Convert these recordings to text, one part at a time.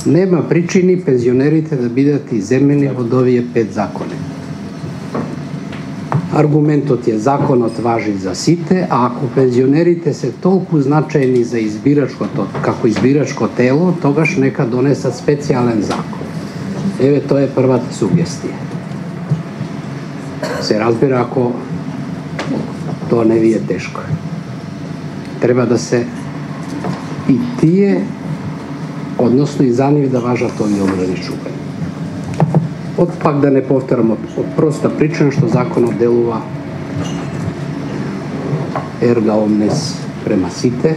Nema причини пензионерите да бидат иземени од овие 5 закони. Аргументот е законот важи за сите, а ако пензионерите се толку значајни за избирачкото, како избирачко тело, тогаш нека донесат специјален закон. Еве, тоа е првата сугестија. Се разбира ако тоа не ви е тешко. Треба да се и тие, односно и за нив да важат овие ограничувања. Пак да не повторам, од проста причина што законот делува ерга омнес према сите,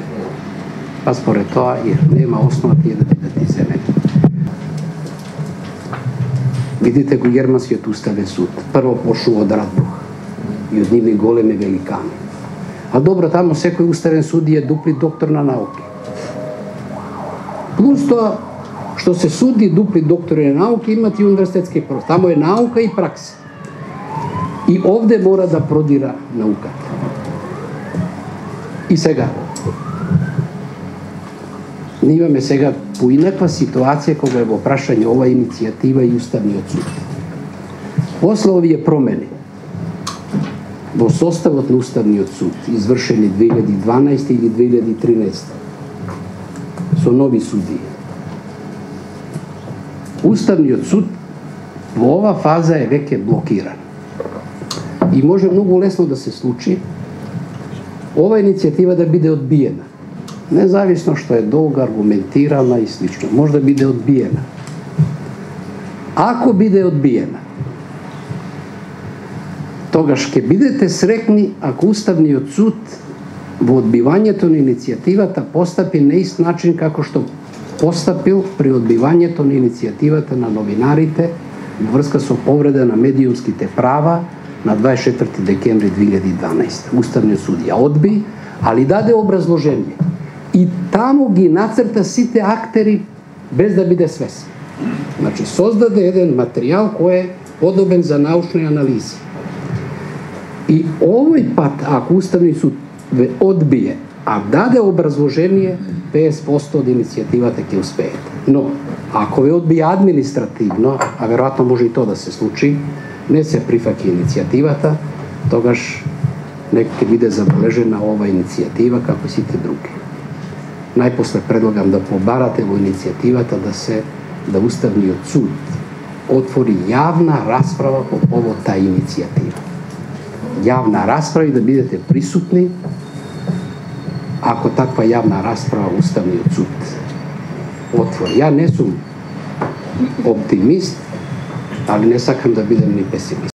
па според тоа нема основа тие да бидат иземени. Видите го Германскиот уставен суд. Прво почнува од Радбрух и од нивни големи великани. А добро, тамо секој уставен суди е дупли доктор на науки. Плюс тоа, што се суди дупли доктори на науки, имат и универзитетски проф. Тамо е наука и пракса. И овде мора да продира науката. И сега, ние имаме сега поинаква ситуација кога е во прашање ова иницијатива и Уставниот суд. После овие промени во составот на Уставниот суд, извршени 2012 или 2013, со нови судии, Уставниот суд во ова фаза е веќе блокиран. И може многу лесно да се случи ова иницијатива да биде одбиена. Независно што е долга, аргументирана и слично. Може да биде одбиена. Ако биде одбиена, тогаш ќе бидете срекни ако Уставниот суд во одбивањето на иницијативата постапи на ист начин како што постапил при одбивањето на иницијативата на новинарите во врска со повреда на медиумските права на 24 декември 2012. Уставниот суд ја одби, али даде образложение. И таму ги нацрта сите актери без да биде свесен. Значи, создаде еден материјал кој е подобен за научни анализи. И овој пат, ако Уставниот суд ве одбие, а даде образложение, 50% од иницијативата ќе успеете. Но, ако ве одбие административно, а веројатно може и тоа да се случи, не се прифаќа иницијативата, тогаш нека ќе биде забележена ова иницијатива како сите други. Најпосле предлагам да побарате во иницијативата да Уставниот суд отвори јавна расправа по повод таа иницијатива. Јавна расправа и да бидете присутни ако таква јавна расправа Уставниот суд отвори. Ја не сум оптимист, али не сакам да бидем ни песимист.